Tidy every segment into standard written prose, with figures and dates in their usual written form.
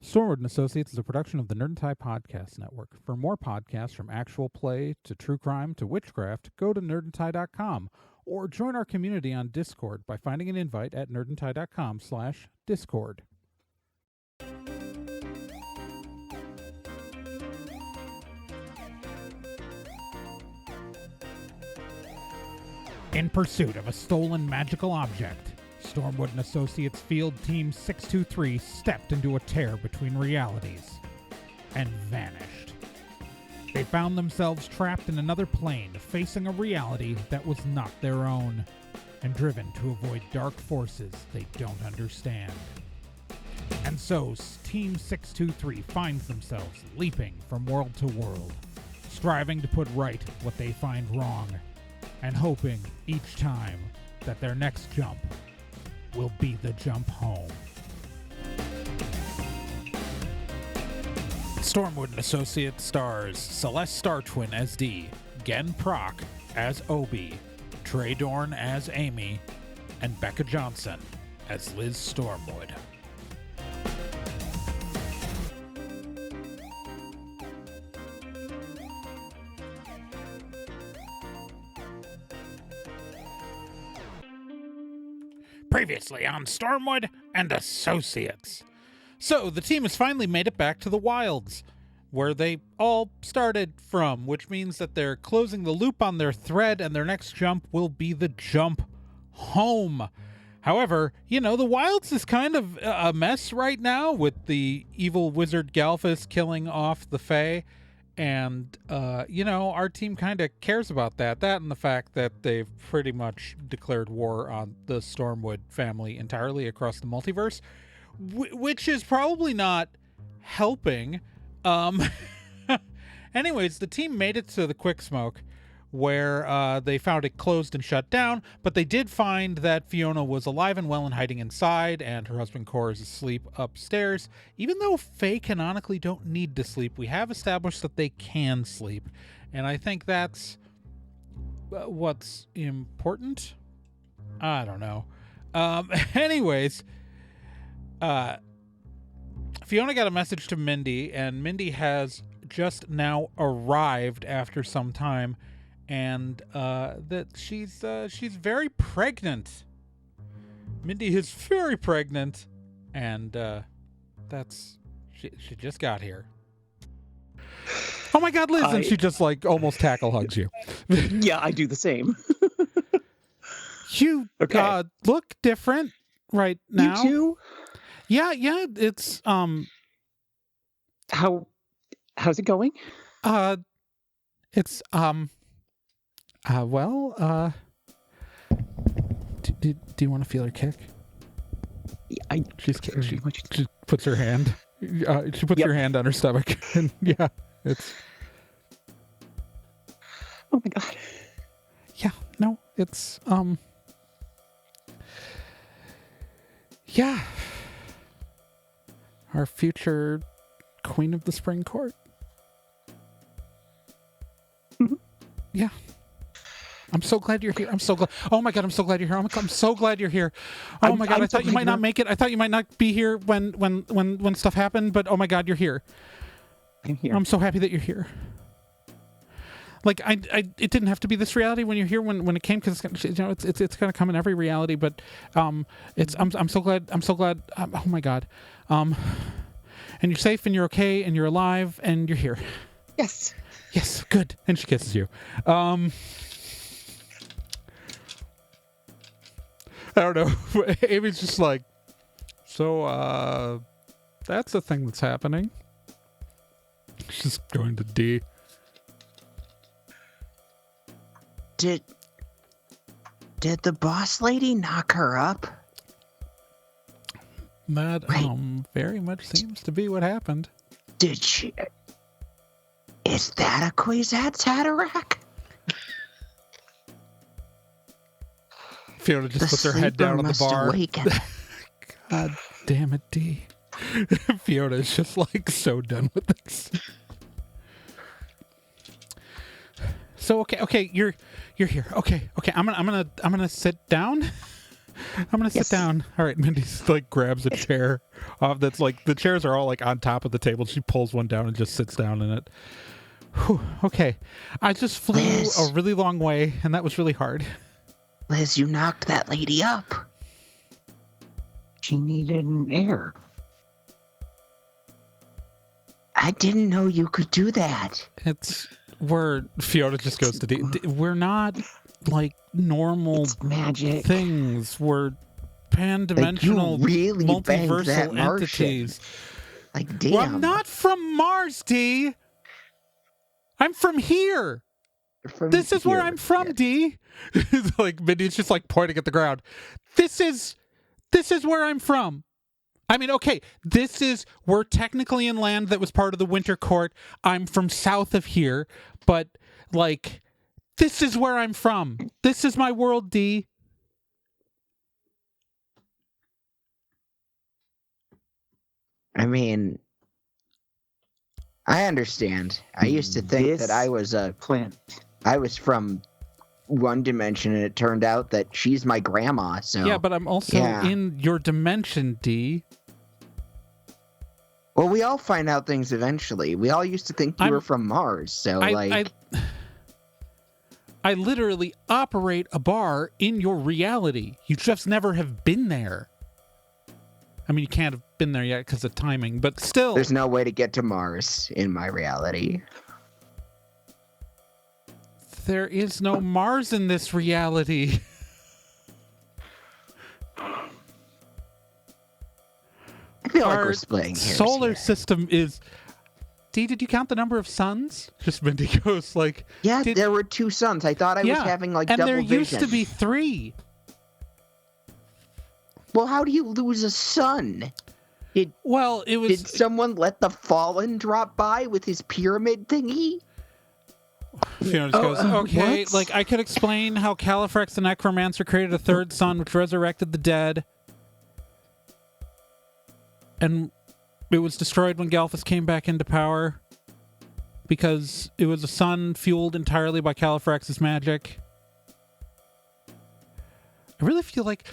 Stormwood and Associates is a production of the Nerd and Tie Podcast Network. For more podcasts from actual play to true crime to witchcraft, go to nerdandtie.com or join our community on Discord by finding an invite at nerdandtie.com/discord. In pursuit of a stolen magical object, Stormwood and Associates Field Team 623 stepped into a tear between realities and vanished. They found themselves trapped in another plane, facing a reality that was not their own, and driven to avoid dark forces they don't understand. And so, Team 623 finds themselves leaping from world to world, striving to put right what they find wrong, and hoping each time that their next jump will be the jump home. Stormwood and Associates stars Celeste Star Twin as Dee, Gen Proc as Obi, Trey Dorn as Amy, and Becca Johnson as Liz Stormwood. Previously on Stormwood and Associates. So, the team has finally made it back to the wilds, where they all started from, which means that they're closing the loop on their thread, and their next jump will be the jump home. However, the wilds is kind of a mess right now, with the evil wizard Galfus killing off the Fae, and, our team kind of cares about that. That and the fact that they've pretty much declared war on the Stormwood family entirely across the multiverse, which is probably not helping. Anyways, the team made it to the Quick Smoke, where they found it closed and shut down, but they did find that Fiona was alive and well and hiding inside, and her husband Cor is asleep upstairs. Even though Fae canonically don't need to sleep, we have established that they can sleep, and I think that's what's important. I don't know. Anyways, Fiona got a message to Mindy, and Mindy has just now arrived after some time, and that she's very pregnant. Mindy is very pregnant, and she just got here. Oh my God, Liz! And she just almost tackle hugs you. Yeah, I do the same. You look different right now. You too? Yeah. It's How's it going? It's do you want to feel her kick? Yeah, she puts her hand. She puts her hand on her stomach, and it's. Oh my God. Yeah, no, it's yeah. Our future Queen of the Spring Court. Mm-hmm. Yeah. I'm so glad you're here. I'm so glad. Oh my God, I'm so glad you're here. I'm so glad you're here. Oh my God, I thought you might not make it. I thought you might not be here when stuff happened, but oh my God, you're here. I'm here. I'm so happy that you're here. It didn't have to be this reality when you're here when it came, because it's gonna come in every reality, but I'm so glad. Oh my God. And you're safe, and you're okay, and you're alive, and you're here. Yes. Yes, good. And she kisses you. I don't know. Amy's just like, so, that's the thing that's happening. She's going to D. Did the boss lady knock her up? That, very much seems to be what happened. Did she? Is that a Kwisatz Haderach? Fiona just puts her head down on the bar. God damn it, D. Fiona is just so done with this. So okay, you're here. Okay, I'm gonna sit down. I'm gonna sit Yes. down. All right, Mindy's like grabs a chair off that's like the chairs are all like on top of the table. She pulls one down and just sits down in it. Whew, okay. I just flew Liz. a really long way and that was really hard. Liz, you knocked that lady up. She needed an air. I didn't know you could do that. Fiona just goes to we're not like normal It's magic. things. We're pan-dimensional Like, you really banged that multiversal Martian. entities. Like, damn. Well, I'm not from Mars, D. I'm from here. From This is where here. I'm from, Yeah. D. Like Mindy's just like pointing at the ground. This is where I'm from. I mean, okay, we're technically in land that was part of the Winter Court. I'm from south of here, but like, this is where I'm from. This is my world, D. I mean, I understand. I used to think This that I was Plant. from one dimension, and it turned out that she's my grandma. So Yeah, but I'm also Yeah. in your dimension, D. well, we all find out things eventually. We all used to think you were from Mars. So I literally operate a bar in your reality. You just never have been there. I mean, you can't have been there yet because of timing, but still. there's no way to get to Mars in my reality. There is no Mars in this reality. I feel like Our we're splitting hairs solar here. system is... D, did you count the number of suns? Just Mindy goes like... Yeah, did- there were 2 suns. I thought I was having like and double there vision. used to be 3. Well, how do you lose a sun? Well, it was... Did someone let the Fallen drop by with his pyramid thingy? Fiona just goes, okay, what? like, I could explain how Califrex the Necromancer created a third sun which resurrected the dead. And it was destroyed when Galfus came back into power. Because it was a sun fueled entirely by Califrex's magic. I really feel like...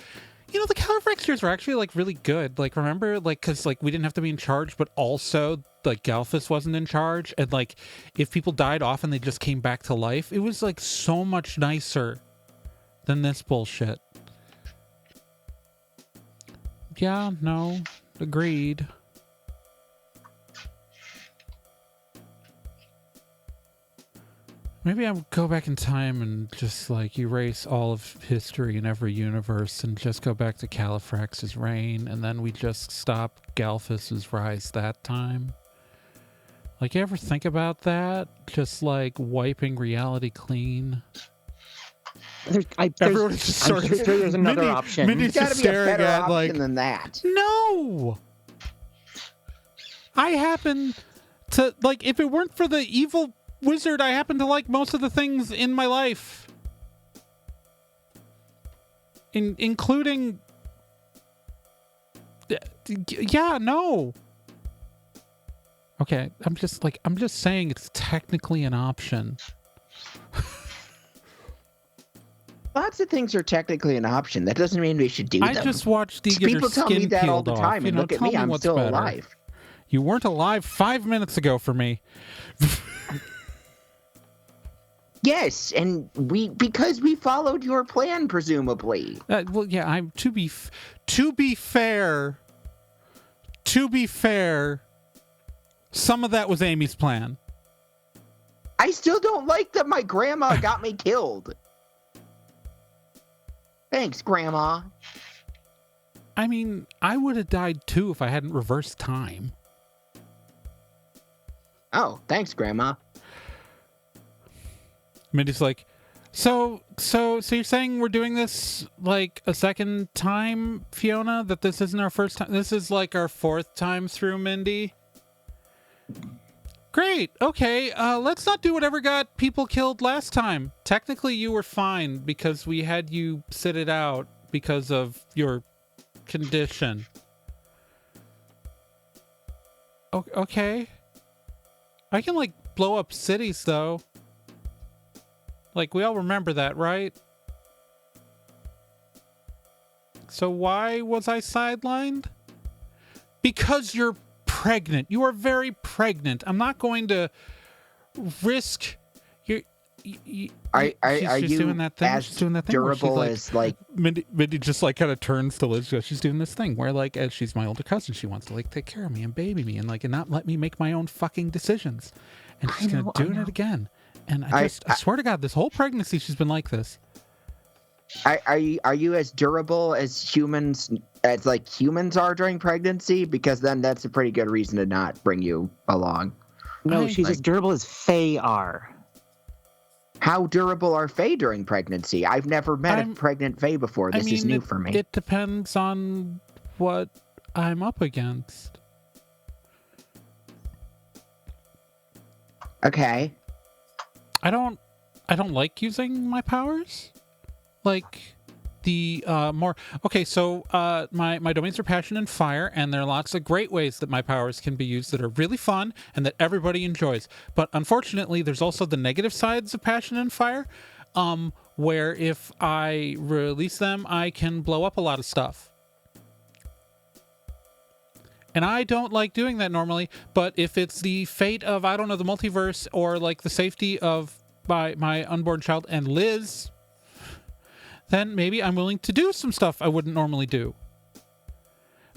You know, the Califrex years were actually, like, really good. Like, remember? Like, because, like, we didn't have to be in charge, but also, like, Galfus wasn't in charge. And, like, if people died off and they just came back to life, it was, like, so much nicer than this bullshit. Yeah, no, agreed. Maybe I would go back in time and just, like, erase all of history in every universe and just go back to Califrax's reign, and then we just stop Galfus's rise that time. Like, you ever think about that? Just, like, wiping reality clean? Everyone's just I'm sort of... sure there's another Mindy- option. Mindy's There's just gotta be a staring better at, option like... than that. No! I happen to... Like, if it weren't for the evil... wizard, I happen to like most of the things in my life. Including... Yeah, no. Okay, I'm just saying it's technically an option. Lots of things are technically an option. That doesn't mean we should do them. I just watched Dee get her People tell me skin that all peeled the off. time, You and know, look at tell me, I'm what's still better. alive. You weren't alive 5 minutes ago for me. Yes, and because we followed your plan, presumably. Well, yeah. I'm to be fair. Some of that was Amy's plan. I still don't like that my grandma got me killed. Thanks, Grandma. I mean, I would have died too if I hadn't reversed time. Oh, thanks, Grandma. Mindy's like, so you're saying we're doing this like a second time, Fiona? That this isn't our first time? This is like our 4th time through, Mindy? Great. Okay. Let's not do whatever got people killed last time. Technically, you were fine because we had you sit it out because of your condition. Okay. I can, like, blow up cities, though. Like, we all remember that, right? So why was I sidelined? Because you're pregnant. You are very pregnant. I'm not going to risk your... Are she's you doing that thing. as She's doing that thing where she's durable like, as like? Mindy just like kind of turns to Liz. She's doing this thing where like, as she's my older cousin, she wants to like take care of me and baby me and like and not let me make my own fucking decisions. And she's doing it again. And I swear to God, this whole pregnancy she's been like this. Are you as durable as humans are during pregnancy? Because then that's a pretty good reason to not bring you along. No, she's as durable as Fae are. How durable are Fae during pregnancy? I've never met a pregnant Fae before. This is new for me. It depends on what I'm up against. Okay. I don't like using my powers. Like the more okay, so my domains are passion and fire, and there are lots of great ways that my powers can be used that are really fun and that everybody enjoys. But unfortunately, there's also the negative sides of passion and fire, where if I release them, I can blow up a lot of stuff. And I don't like doing that normally, but if it's the fate of, I don't know, the multiverse or like the safety of my unborn child and Liz, then maybe I'm willing to do some stuff I wouldn't normally do.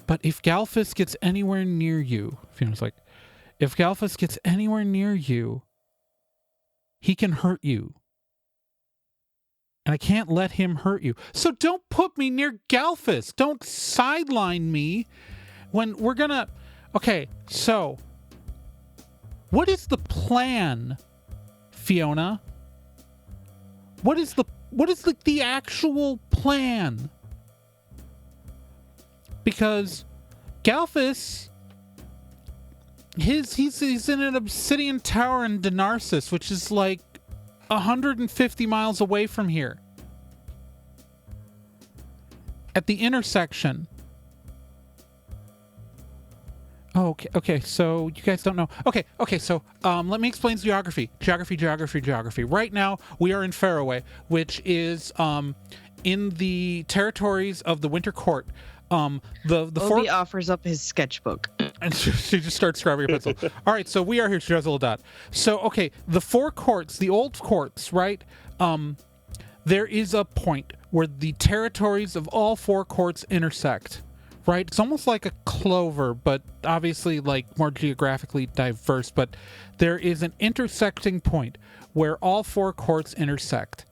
But if Galfus gets anywhere near you, Fiona's like, if Galfus gets anywhere near you, he can hurt you. And I can't let him hurt you. So don't put me near Galfus. Don't sideline me when we're gonna... Okay, so what is the plan, Fiona? What is the actual plan? Because Galfus, he's in an obsidian tower in Denarsis, which is like 150 miles away from here. At the intersection. Oh, okay, so you guys don't know. Okay, so let me explain geography. Geography. Right now, we are in Faraway, which is in the territories of the Winter Court. Obi offers up his sketchbook. And she just starts scribbling a pencil. All right, so we are here. She has a little dot. So, okay, the four courts, the old courts, right? There is a point where the territories of all four courts intersect. Right? It's almost like a clover, but obviously like more geographically diverse. But there is an intersecting point where all four courts intersect.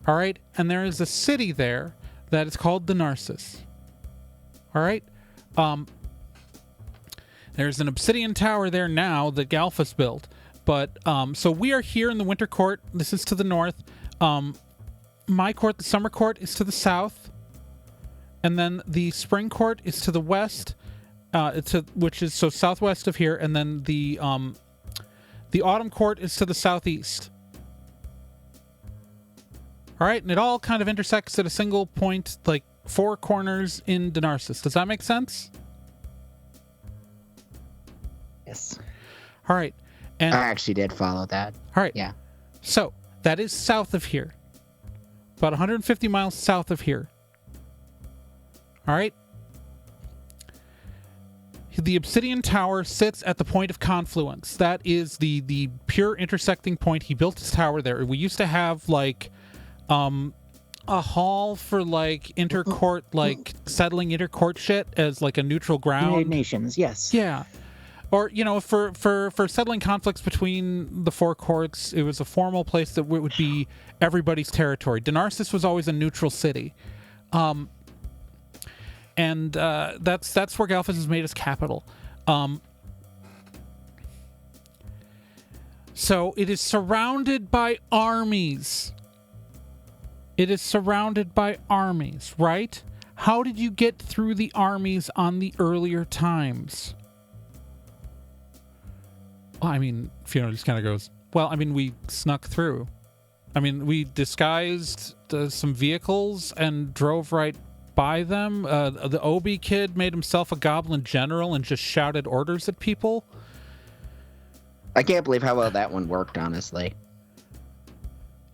All right? And there is a city there that is called Denarsis. All right? There's an obsidian tower there now that Galfus built. But so we are here in the Winter Court. This is to the north. My court, the Summer Court, is to the south. And then the Spring Court is to the west, which is so southwest of here, and then the Autumn Court is to the southeast. All right, and it all kind of intersects at a single point, like four corners in Denarsis. Does that make sense? Yes. All right, and I actually did follow that. all right, Yeah. so that is south of here, about 150 miles south of here. All right. The Obsidian Tower sits at the point of confluence. That is the pure intersecting point. He built his tower there. We used to have like a hall for like intercourt, like settling intercourt shit as like a neutral ground. United Nations, yes. Yeah. Or, you know, for settling conflicts between the four courts, it was a formal place that would be everybody's territory. Denarsis was always a neutral city. And that's where Galfus has made his capital. So it is surrounded by armies. It is surrounded by armies, right? How did you get through the armies on the earlier times? Well, I mean, Fiona just kind of goes, well, I mean, we snuck through. I mean, we disguised some vehicles and drove right by them. The Obi kid made himself a goblin general and just shouted orders at people. I can't believe how well that one worked, honestly.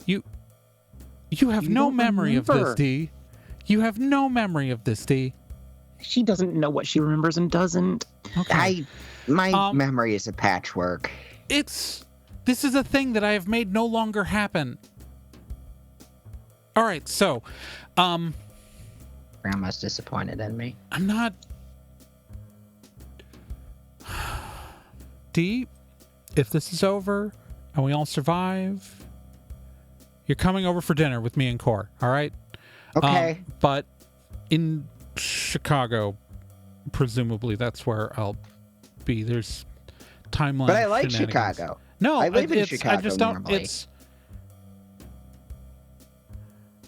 You have no memory of this, D. You have no memory of this, D. She doesn't know what she remembers and doesn't. Okay. My memory is a patchwork. This is a thing that I have made no longer happen. All right, so, Grandma's disappointed in me. I'm not... D, if this is over and we all survive, you're coming over for dinner with me and Core, all right? Okay. But in Chicago, presumably that's where I'll be. There's timeline. But I like shenanigans. Chicago. No, I live in Chicago I just don't. normally.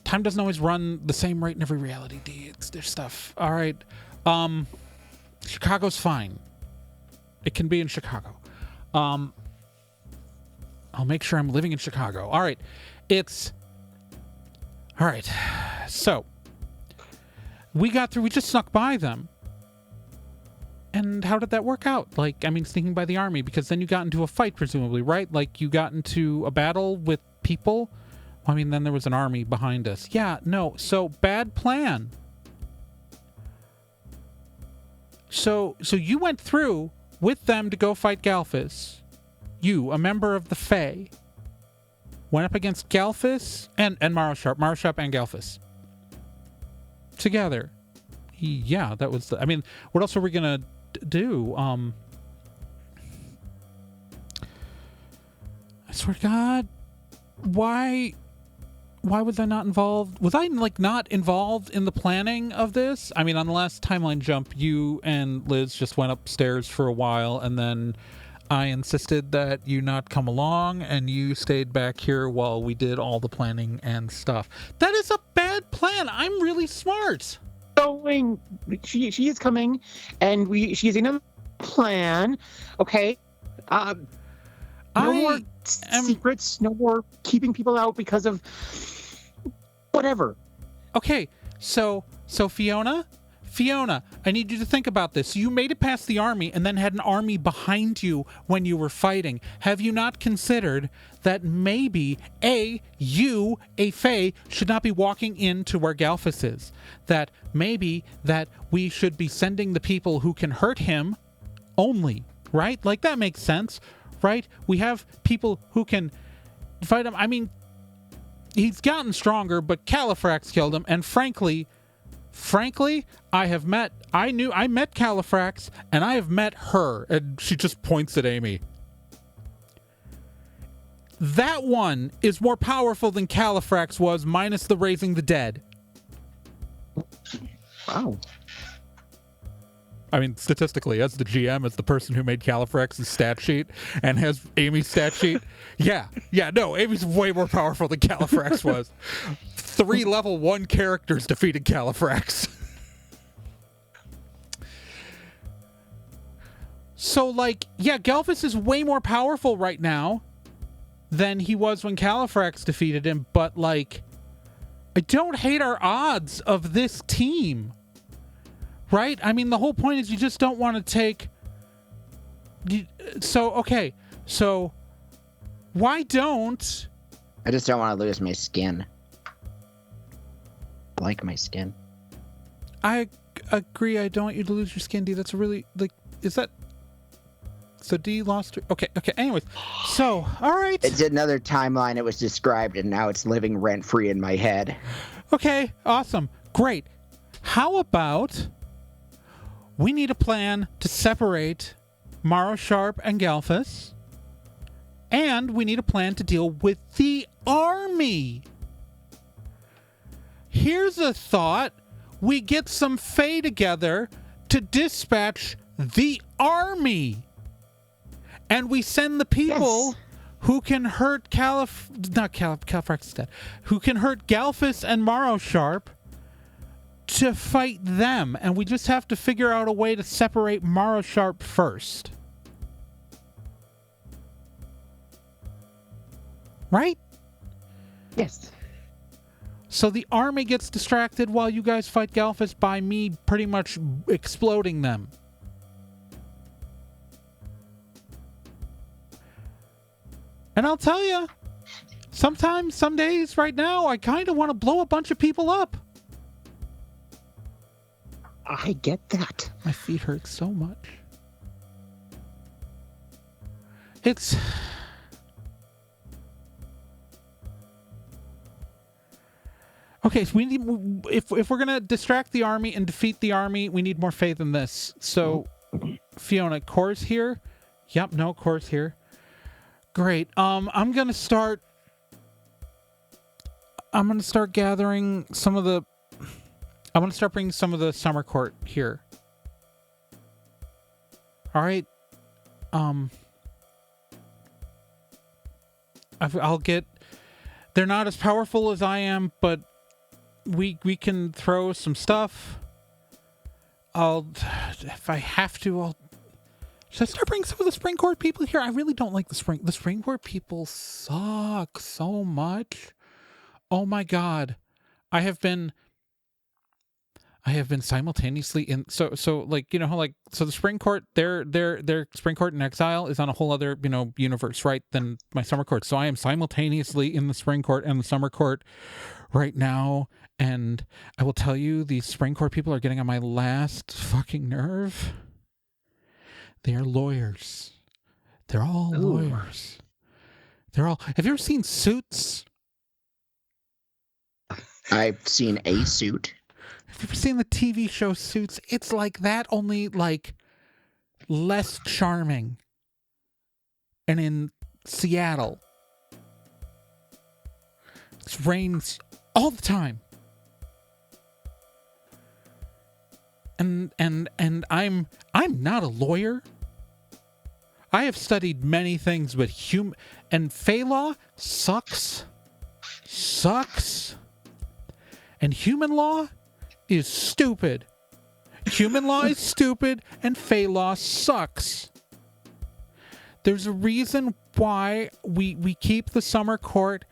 Time doesn't always run the same rate in every reality. D. There's stuff. All right. Chicago's fine. It can be in Chicago. I'll make sure I'm living in Chicago. All right. All right. So we got through. We just snuck by them. And how did that work out? Like, I mean, sneaking by the army, because then you got into a fight, presumably, right? Like, you got into a battle with people. I mean, then there was an army behind us. Yeah, no. So, bad plan. So you went through with them to go fight Galfus. You, a member of the Fae, went up against Galfus and Marosharp. Marosharp and Galfus. Together. Yeah, that was... I mean, what else are we going to do? I swear to God, why was I not involved? Was I, like, not involved in the planning of this? I mean, on the last timeline jump, you and Liz just went upstairs for a while, and then I insisted that you not come along, and you stayed back here while we did all the planning and stuff. That is a bad plan. I'm really smart. Going, she is coming, and she is another plan. Okay, no more secrets, no more keeping people out because of whatever. Okay, so Fiona, I need you to think about this. You made it past the army and then had an army behind you when you were fighting. Have you not considered that maybe, you, a Fae, should not be walking into where Galfus is? That maybe that we should be sending the people who can hurt him only, right? Like, that makes sense, right? We have people who can fight him. I mean, he's gotten stronger, but Califrax killed him, and frankly, I met Califrax, and I have met her, and she just points at Amy. That one is more powerful than Califrax was, minus the raising the dead. Wow. I mean, statistically, as the GM, as the person who made Califrax's stat sheet and has Amy's stat sheet, no, Amy's way more powerful than Califrax was. 3 level 1 characters defeated Califrax. So, like, yeah, Galfus is way more powerful right now than he was when Califrax defeated him, but, like, I don't hate our odds of this team. Right? I mean, the whole point is you just don't want to take... So, why don't... I just don't want to lose my skin. I like my skin. I agree. I don't want you to lose your skin, D. That's a really... Like, is that... So D lost her... Okay, anyways. So, all right. It's another timeline it was described, and now it's living rent-free in my head. Okay, awesome. Great. How about... We need a plan to separate Marosharp and Galfus, and we need a plan to deal with the army. Here's a thought. We get some Fae together to dispatch the army, and we send the people who can hurt Califrax is dead, who can hurt Galfus and Marosharp to fight them, and we just have to figure out a way to separate Marosharp first. Right? Yes. So the army gets distracted while you guys fight Galfus by me pretty much exploding them. And I'll tell you, sometimes, some days, right now, I kind of want to blow a bunch of people up. I get that. My feet hurt so much. It's... Okay, so we need... If we're going to distract the army and defeat the army, we need more faith in this. So, Fiona, Core's here? Yep, no, Core's here. Great. I'm going to start gathering some of the... I'm going to start bringing some of the summer court here. All right. I'll get... They're not as powerful as I am, but we can throw some stuff. If I have to, should I start bringing some of the spring court people here? I really don't like the spring court people suck so much. Oh my god. I have been simultaneously in so like, you know how like, so the spring court, their spring court in exile is on a whole other, you know, universe, right, than my summer court. So I am simultaneously in the spring court and the summer court right now, and I will tell you, these spring court people are getting on my last fucking nerve. They are lawyers. They're all lawyers. They're all... Have you ever seen Suits? I've seen a suit. Have you ever seen the TV show Suits? It's like that, only like less charming. And in Seattle, it rains all the time. And I'm not a lawyer. I have studied many things, but and Fey law sucks. And human law is stupid. Human law is stupid, and Fey law sucks. There's a reason why we keep the summer court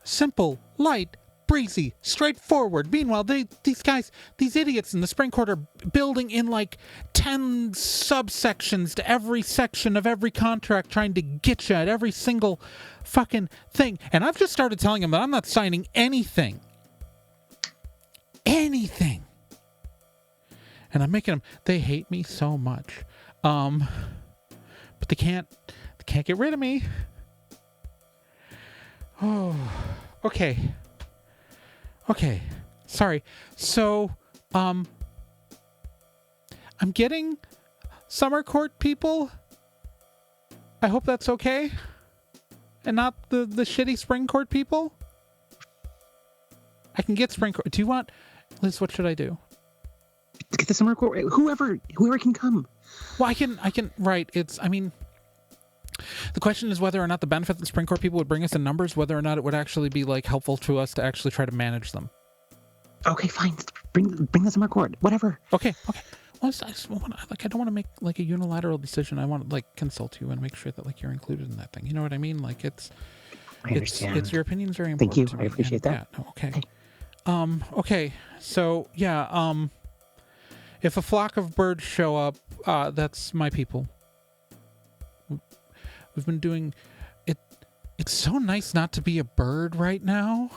simple, light, breezy, straightforward. Meanwhile, these idiots in the spring court are building in like 10 subsections to every section of every contract, trying to get you at every single fucking thing. And I've just started telling them that I'm not signing anything. Anything. And I'm making them... They hate me so much. But they can't get rid of me. Oh, okay. Okay, sorry. So, I'm getting summer court people. I hope that's okay. And not the shitty spring court people. I can get spring court. Do you want... Liz, what should I do? Get the summer court. Whoever can come. Well, I can, right. I mean... The question is whether or not the benefit the spring court people would bring us in numbers, whether or not it would actually be like helpful to us to actually try to manage them. Okay, fine. Bring the summer court. Whatever. Okay. Well, I don't want to make like a unilateral decision. I want to like consult you and make sure that like you're included in that thing. You know what I mean? Like I understand. It's your opinion's very important. Thank you. To me. I appreciate that. Yeah, no, okay. Okay. So yeah. If a flock of birds show up, that's my people. We've been doing it. It's so nice not to be a bird right now.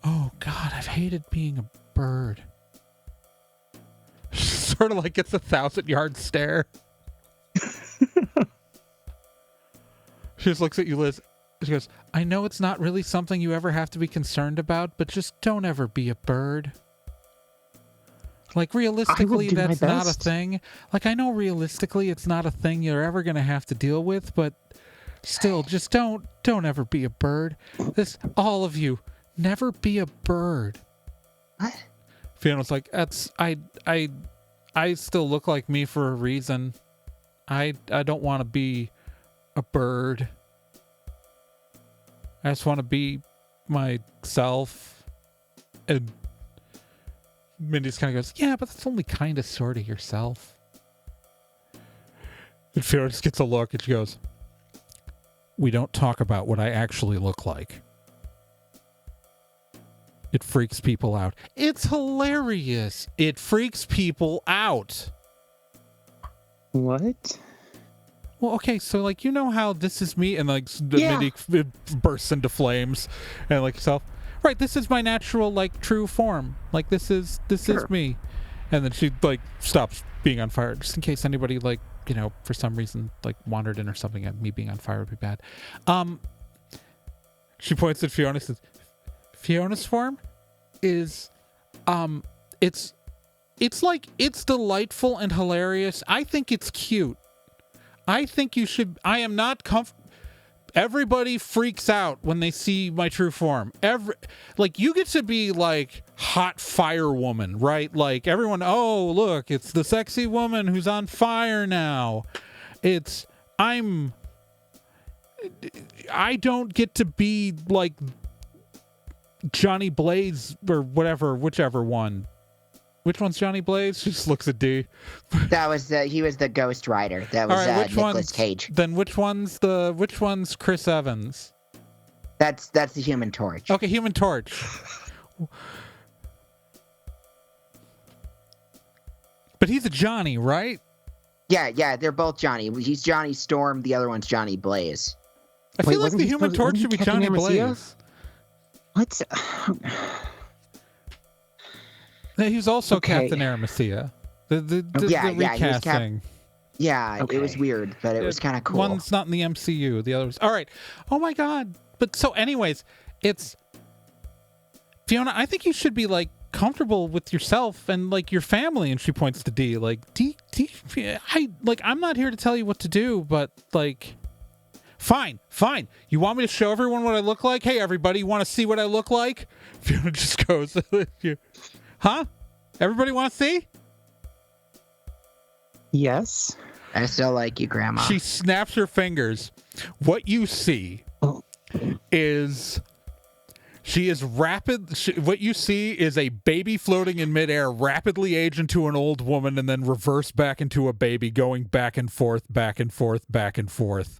Oh God, I've hated being a bird. Sort of like it's a 1,000-yard stare. She just looks at you, Liz. She goes, I know it's not really something you ever have to be concerned about, but just don't ever be a bird. Like, realistically, that's not a thing. Like, I know realistically it's not a thing you're ever going to have to deal with, but still, just don't ever be a bird. All of you, never be a bird. What? Fiona's like, I still look like me for a reason. I don't want to be a bird. I just want to be myself. And Mindy just kind of goes, yeah, but that's only kind of sort of yourself. And Fiona just gets a look and she goes, we don't talk about what I actually look like. It freaks people out. It's hilarious. It freaks people out. What? Well, okay, so like, you know how this is me and like Mindy bursts into flames and like yourself. right, this is my natural, like, true form. Like, this is me. And then she, like, stops being on fire, just in case anybody, like, you know, for some reason, like, wandered in or something, and me being on fire would be bad. She points at Fiona and says, Fiona's form is, it's like, it's delightful and hilarious. I think it's cute. I think you should, I am not everybody freaks out when they see my true form. Like, you get to be like hot fire woman, right? Like, everyone, oh, look, it's the sexy woman who's on fire now. I don't get to be like Johnny Blaze or whichever one. Which one's Johnny Blaze? She just looks at D. He was the Ghost Rider. That was Nicolas Cage. Then which one's Chris Evans? That's the Human Torch. Okay, Human Torch. But he's a Johnny, right? Yeah, they're both Johnny. He's Johnny Storm, the other one's Johnny Blaze. I feel like the Human Torch should be Johnny Blaze. What? He was also Captain Aramecia. The recasting. It was weird, but it was kind of cool. One's not in the MCU, the other was. All right. Oh my God. But so anyways, it's Fiona, I think you should be like comfortable with yourself and like your family. And she points to D, like I'm not here to tell you what to do, but like, fine. You want me to show everyone what I look like? Hey, everybody, you want to see what I look like? Fiona just goes, huh? Everybody want to see? Yes. I still like you, Grandma. She snaps her fingers. What you see is what you see is a baby floating in midair, rapidly age into an old woman, and then reverse back into a baby, going back and forth, back and forth, back and forth.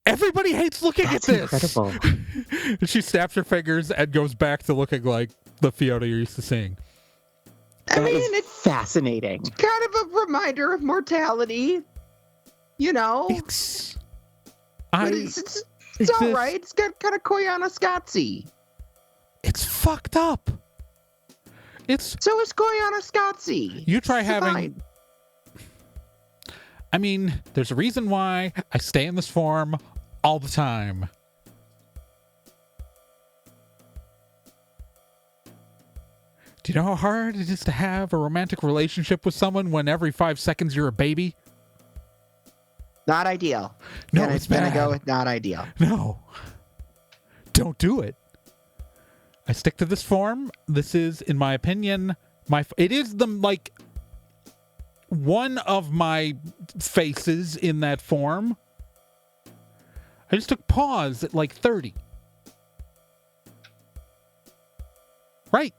Everybody hates looking at this. Incredible. She snaps her fingers and goes back to looking like the Fiona you're used to seeing. I mean, it's fascinating. Kind of a reminder of mortality. You know? It's all right. It's got kind of Koyaanisqatsi. It's fucked up. So is Koyaanisqatsi. You try having... Fine. I mean, there's a reason why I stay in this form all the time. Do you know how hard it is to have a romantic relationship with someone when every 5 seconds you're a baby? Not ideal. No, it's bad. Gonna go with not ideal. No. Don't do it. I stick to this form. This is, in my opinion, it is one of my faces in that form. I just took pause at like 30. Right.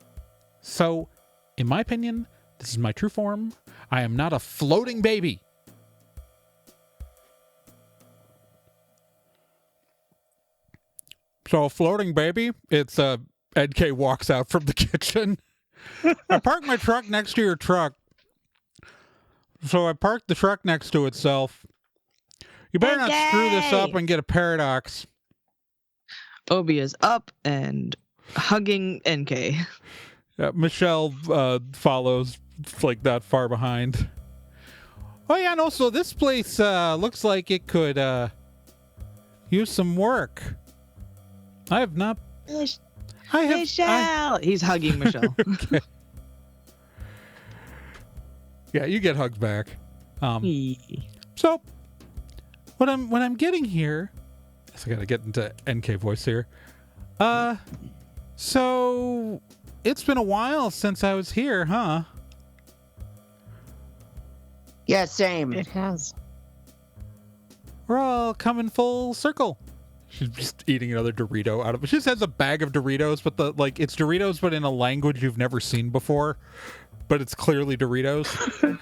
So, in my opinion, this is my true form. I am not a floating baby. So, floating baby, it's NK walks out from the kitchen. I parked my truck next to your truck. So I parked the truck next to itself. You better not screw this up and get a paradox. Obi is up and hugging NK. Michelle follows like that far behind. Oh yeah, and also this place looks like it could use some work. I have not. Michelle. He's hugging Michelle. Okay. Yeah, you get hugged back. So what I'm getting here, I gotta get into NK voice here. So it's been a while since I was here, huh? Yeah, same. It has. We're all coming full circle. She's just eating another Dorito out of it. She just has a bag of Doritos, but it's Doritos, but in a language you've never seen before. But it's clearly Doritos.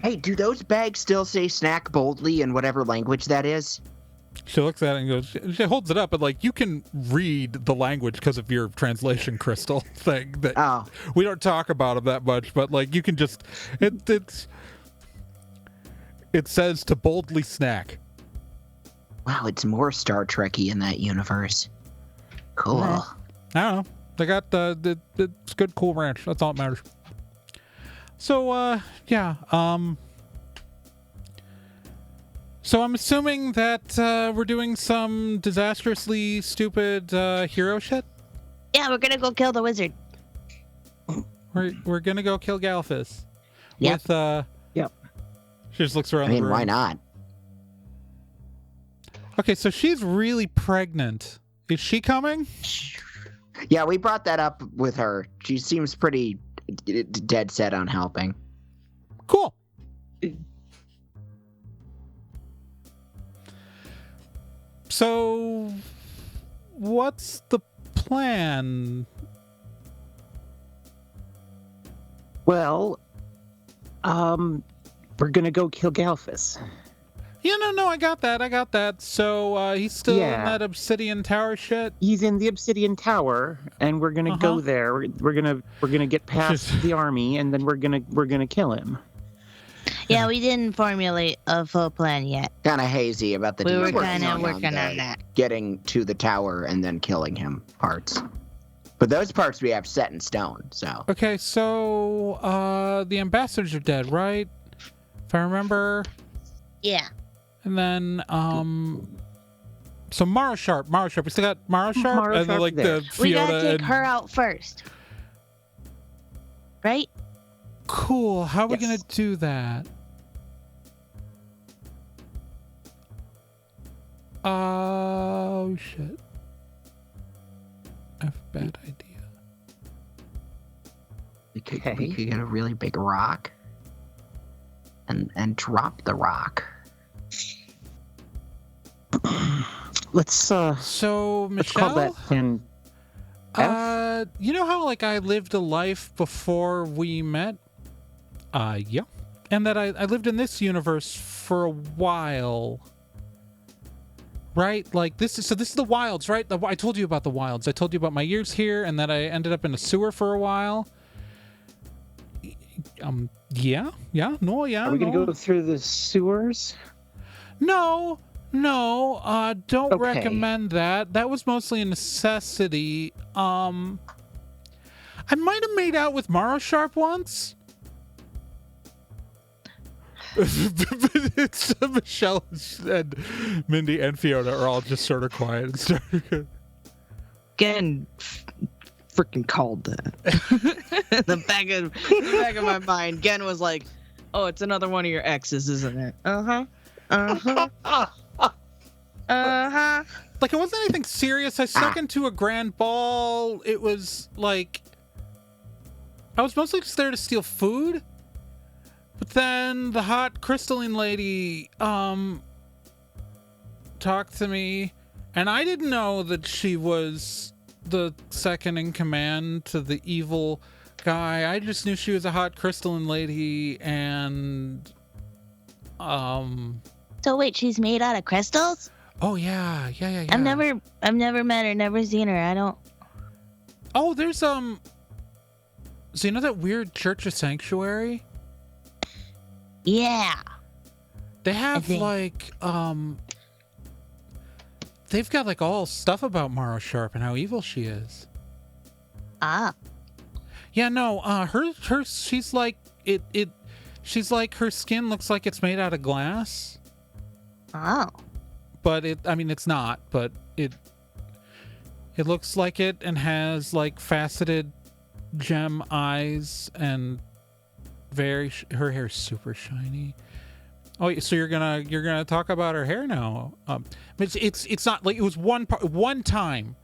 Hey, do those bags still say snack boldly in whatever language that is? She looks at it and goes, she holds it up, but like you can read the language because of your translation crystal thing that we don't talk about it that much, but like you can just, it says to boldly snack. Wow, it's more Star Trek-y in that universe. Cool. Yeah. I don't know. They got it's good, cool ranch. That's all that matters. So, yeah. So I'm assuming that we're doing some disastrously stupid hero shit. Yeah, we're gonna go kill the wizard. We're gonna go kill Galfus. Yep. With Yep. She just looks around I mean, the room. why not? Okay, so she's really pregnant. Is she coming? Yeah, we brought that up with her. She seems pretty dead set on helping. Cool. So, what's the plan? Well, we're gonna go kill Galfus. Yeah, no, I got that. So, he's still in Yeah. that obsidian tower shit? He's in the Obsidian Tower, and we're gonna go there. We're gonna get past the army, and then we're gonna kill him. Yeah, we didn't formulate a full plan yet. Kind of hazy about the We were details kind of on working the on that. getting to the tower and then killing him parts. But those parts we have set in stone, so. Okay, so, the ambassadors are dead, right? If I remember. Yeah. And then, so Marosharp. We still got Marosharp? And then, Marosharp like, there. the We Fiona gotta take and... her out first. Right? Cool. How are we Yes. gonna do that? Oh, shit. I have a bad idea. We could Okay. get a really big rock and drop the rock. Let's So, call Michelle? that plan F. You know how, like, I lived a life before we met? Yeah. And that I lived in this universe for a while. Right? Like, this is the wilds, right? I told you about the wilds. I told you about my years here and that I ended up in a sewer for a while. Yeah. Are we gonna go through the sewers? No, don't Okay. recommend that. That was mostly a necessity. I might have made out with Marosharp once. It's Michelle and Mindy and Fiona are all just sort of quiet and started. Gen freaking called that. the back of my mind, Gen was like, "Oh, it's another one of your exes, isn't it?" Like, it wasn't anything serious. I snuck into a grand ball. It was like, I was mostly just there to steal food. But then the hot crystalline lady talked to me, and I didn't know that she was the second in command to the evil guy. I just knew she was a hot crystalline lady, and So wait, she's made out of crystals? oh yeah. I've never met her, never seen her. I don't. Oh, there's so you know that weird Church of Sanctuary? Yeah. They have think- like they've got like all stuff about Marosharp and how evil she is. Ah. Yeah, no, her she's like she's like, her skin looks like it's made out of glass, Oh. but it's not, but it looks like it and has like faceted gem eyes and her hair's super shiny. Oh, so you're gonna talk about her hair now? It's not like it was one time,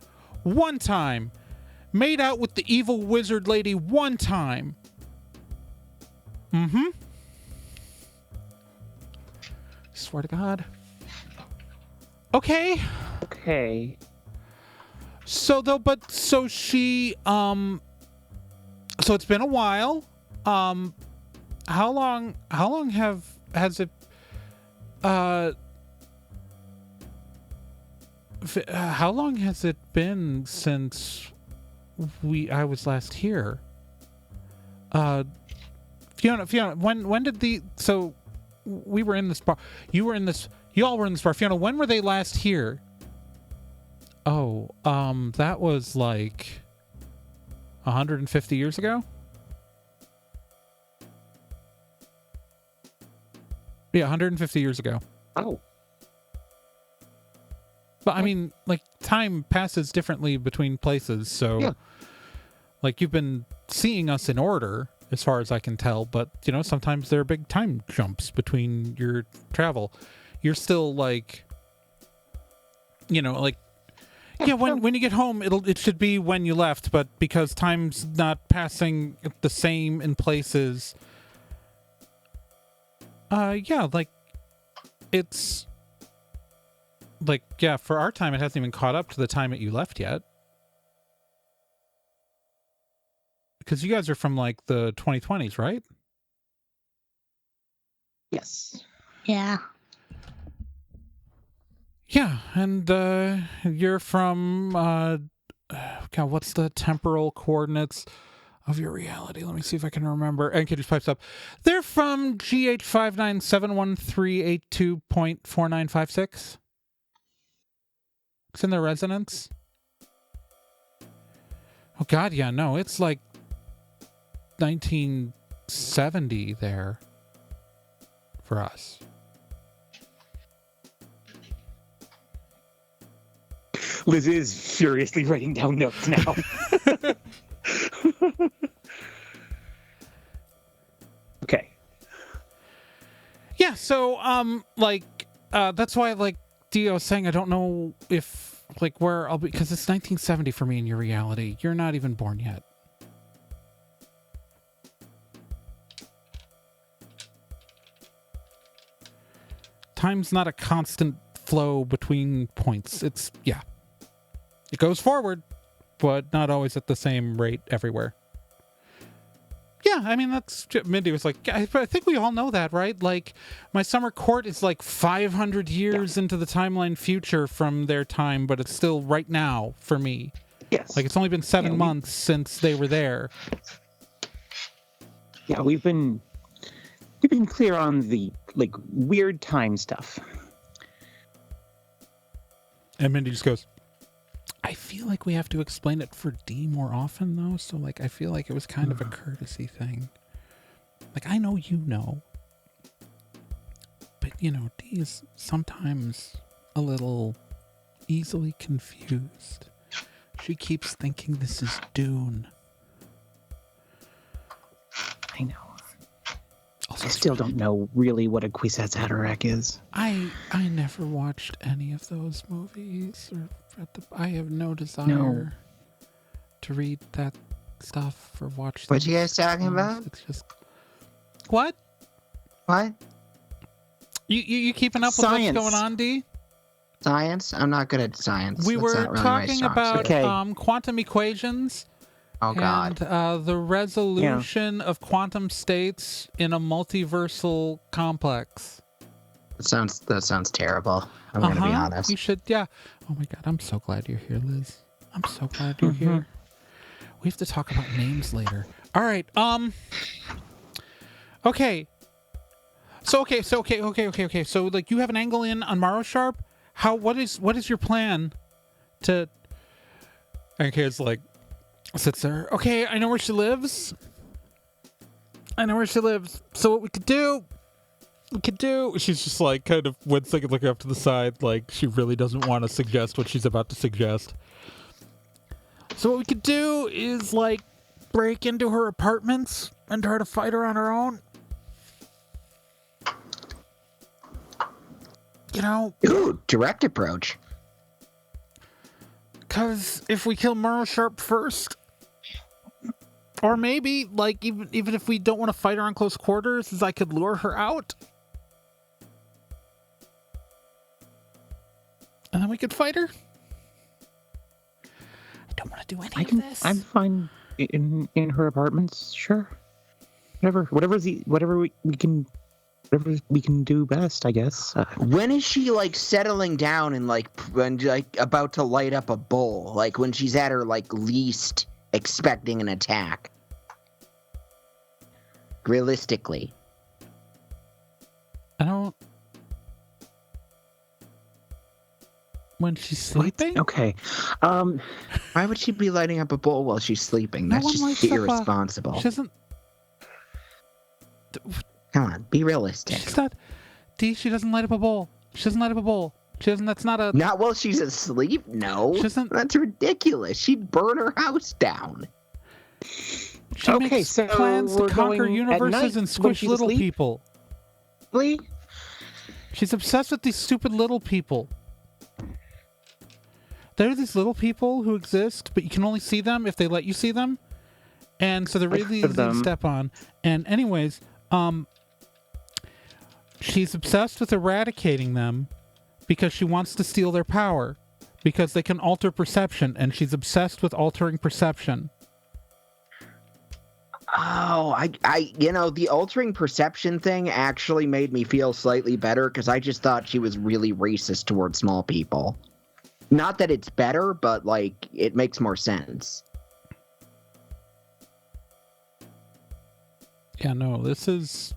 made out with the evil wizard lady one time. Mm-hmm. Swear to God. Okay. Okay. So she so it's been a while. How long has it how long has it been since I was last here? Fiona, when did so we were in this bar. You were in this You all were in this bar. Fiona, when were they last here? Oh, that was like 150 years ago? Yeah, 150 years ago. Oh. But I mean, like, time passes differently between places, so Yeah. like you've been seeing us in order as far as I can tell, but you know, sometimes there are big time jumps between your travel. You're still like, you know, like, yeah, when you get home, it should be when you left, but because time's not passing the same in places, yeah, like, it's like, yeah, for our time, it hasn't even caught up to the time that you left yet. Because you guys are from like the 2020s, right? Yes. Yeah. Yeah, and you're from God, what's the temporal coordinates of your reality? Let me see if I can remember. And just pipes up. They're from GH597138.4956. It's in their resonance. Oh God, yeah, no, it's like 1970 there for us. Liz is furiously writing down notes now. Okay. Yeah, so that's why like Dio was saying I don't know if like where I'll be, because it's 1970 for me in your reality. You're not even born yet. Time's not a constant flow between points. It goes forward, but not always at the same rate everywhere. Yeah, I mean, that's... Mindy was like, I think we all know that, right? Like, my summer court is like 500 years into the timeline future from their time, but it's still right now for me. Yes. Like, it's only been 7 months since they were there. Yeah, we've been clear on the, like, weird time stuff. And Mindy just goes, I feel like we have to explain it for D more often, though. So, like, I feel like it was kind of a courtesy thing. Like, I know you know. But, you know, D is sometimes a little easily confused. She keeps thinking this is Dune. I know. I still don't know really what a Kwisatz Haderach is. I never watched any of those movies or I have no desire to read that stuff or watch. What you guys talking about? It's just what? What? You keeping up with what's going on, D? Science? I'm not good at science. We That's were not really talking about quantum equations. Oh God. And the resolution of quantum states in a multiversal complex. That sounds terrible. I'm gonna be honest. You should, yeah. Oh my God, I'm so glad you're here, Liz. I'm so glad you're here. We have to talk about names later. All right. Okay. So like you have an angle in on Marosharp. What is your plan to? Okay, it's like sits there. Okay, I know where she lives. So what we could do. She's just like kind of 1 second looking up to the side, like she really doesn't want to suggest what she's about to suggest. So what we could do is like break into her apartments and try to fight her on her own. You know? Ooh, direct approach. Because if we kill Marosharp first, or maybe like even if we don't want to fight her on close quarters, is I could lure her out. And then we could fight her. I don't want to do any of this. I'm fine in her apartments. Sure. Whatever we can do best, I guess. When is she like settling down and like when like about to light up a bowl? Like when she's at her like least expecting an attack? Realistically. When she's sleeping? Okay. Why would she be lighting up a bowl while she's sleeping? No That's one just lights up irresponsible. She doesn't. Come on, be realistic. She's not. She doesn't light up a bowl. She doesn't light up a bowl. She doesn't. That's not a. Not while she's asleep? No. She doesn't. That's ridiculous. She'd burn her house down. She makes plans to conquer universes and squish little people. Really? She's obsessed with these stupid little people. There are these little people who exist, but you can only see them if they let you see them. And so they're really easy to step on. And anyways, she's obsessed with eradicating them because she wants to steal their power. Because they can alter perception, and she's obsessed with altering perception. Oh, the altering perception thing actually made me feel slightly better because I just thought she was really racist towards small people. Not that it's better, but, like, it makes more sense. Yeah, no, this is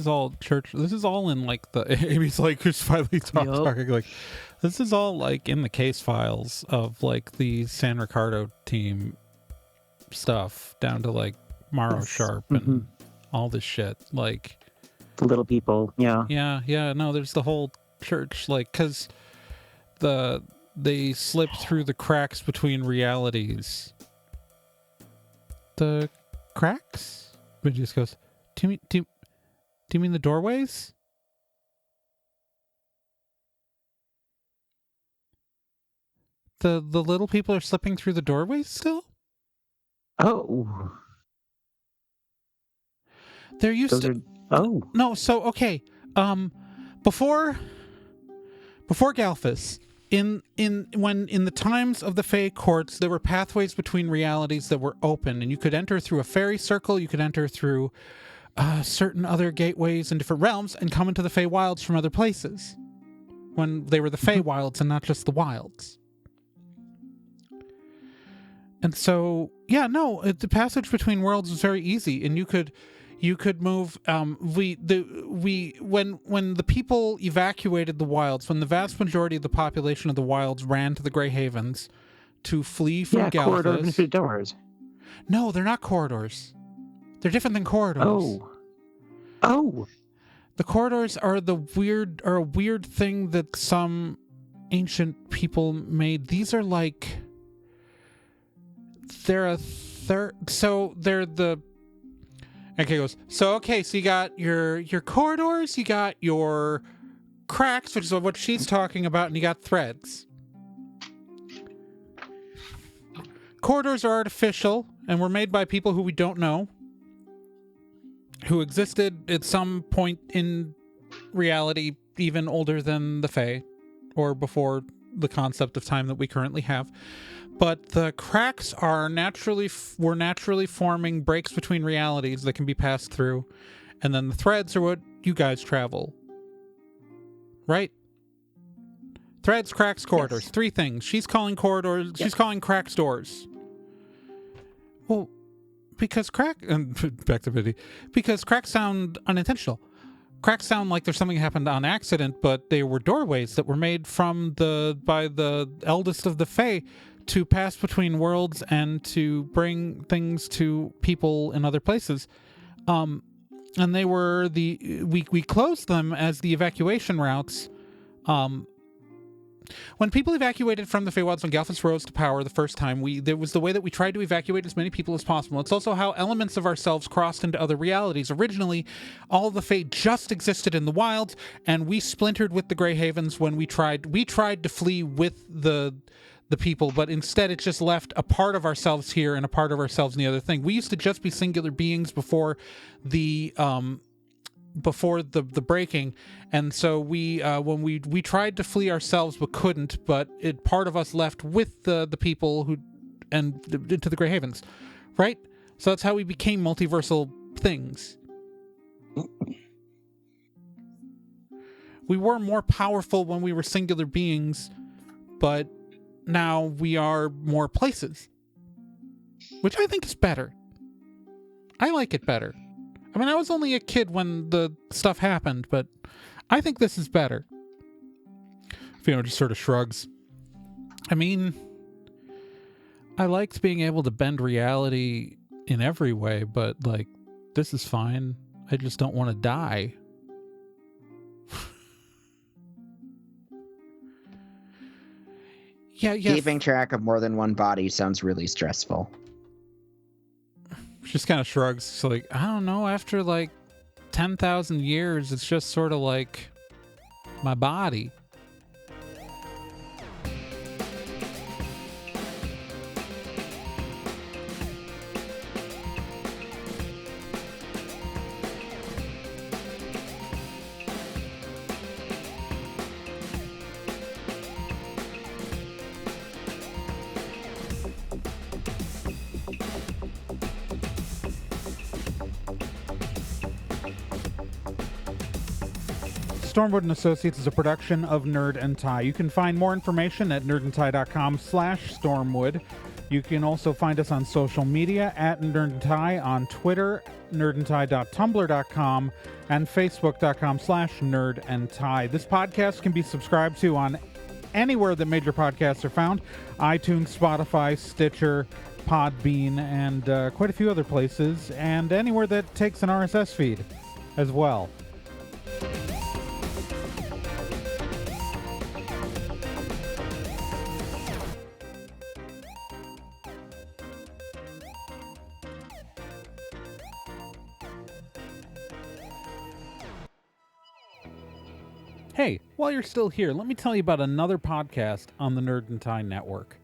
all church. This is all in, like, the... Amy's like, who's finally talking, like... This is all, like, in the case files of, like, the San Ricardo team stuff, down to, like, Marosharp and all this shit. Like... The little people, yeah. Yeah, no, there's the whole church, like, because they slip through the cracks between realities. The cracks? But just goes, do you mean the doorways? The little people are slipping through the doorways still? Oh. They're used to... Oh. No, so, okay. Before Galfus, in the times of the Fae courts, there were pathways between realities that were open, and you could enter through a fairy circle, you could enter through certain other gateways in different realms, and come into the Fae wilds from other places. When they were the Fae wilds and not just the wilds. And so, yeah, no, the passage between worlds was very easy, and you could move. When the people evacuated the wilds, when the vast majority of the population of the wilds ran to the Grey Havens to flee from Galfus. Corridors and doors. No, they're not corridors. They're different than corridors. Oh. The corridors are a weird thing that some ancient people made. These are like. They're a third. So they're the. Okay, goes. So you got your corridors, you got your cracks, which is what she's talking about, and you got threads. Corridors are artificial and were made by people who we don't know, who existed at some point in reality even older than the Fae, or before the concept of time that we currently have. But the cracks are naturally forming breaks between realities that can be passed through, and then the threads are what you guys travel. Right? Threads, cracks, corridors. Yes. 3 things. She's calling corridors. Yep. She's calling cracks doors. Well, because back to Mindy. Because cracks sound unintentional. Cracks sound like there's something that happened on accident, but they were doorways that were made by the eldest of the Fae to pass between worlds and to bring things to people in other places. And they were we closed them as the evacuation routes. When people evacuated from the Feywilds when Galfus rose to power the first time, there was the way that we tried to evacuate as many people as possible. It's also how elements of ourselves crossed into other realities. Originally, all of the Fae just existed in the wilds, and we splintered with the Grey Havens when we tried to flee with the people, but instead it just left a part of ourselves here and a part of ourselves in the other thing. We used to just be singular beings before the breaking, and so when we tried to flee ourselves but couldn't, but part of us left with the people who and into the Grey Havens, right? So that's how we became multiversal things. We were more powerful when we were singular beings, but now we are more places, which I think is better. I like it better. I mean, I was only a kid when the stuff happened, but I think this is better. Fiona just sort of shrugs. I mean, I liked being able to bend reality in every way, but, like, this is fine. I just don't want to die. Yeah. Keeping track of more than one body sounds really stressful. She just kind of shrugs. She's like, I don't know. After, like, 10,000 years, it's just sort of like my body. Stormwood and Associates is a production of Nerd and Tie. You can find more information at nerdandtie.com/Stormwood. You can also find us on social media at Nerd and Tie on Twitter, nerdandtie.tumblr.com, and facebook.com/nerdandtie. This podcast can be subscribed to on anywhere that major podcasts are found: iTunes, Spotify, Stitcher, Podbean, and quite a few other places, and anywhere that takes an RSS feed as well. Hey, while you're still here, let me tell you about another podcast on the Nerd and Tie Network,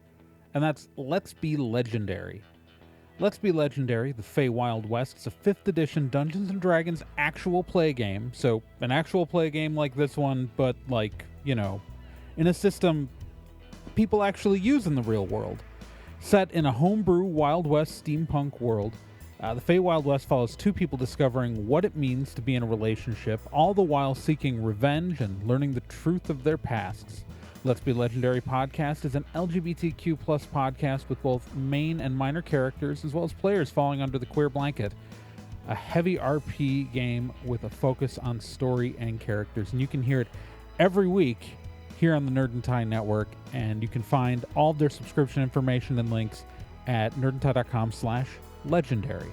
and that's Let's Be Legendary. Let's Be Legendary, the Feywild West, is a 5th edition Dungeons & Dragons actual play game, so an actual play game like this one, but like, you know, in a system people actually use in the real world. Set in a homebrew Wild West steampunk world, the Feywild West follows two people discovering what it means to be in a relationship, all the while seeking revenge and learning the truth of their pasts. Let's Be Legendary podcast is an LGBTQ+ podcast with both main and minor characters, as well as players falling under the queer blanket. A heavy RP game with a focus on story and characters. And you can hear it every week here on the Nerd and Tie Network, and you can find all of their subscription information and links at nerdandtie.com/legendary.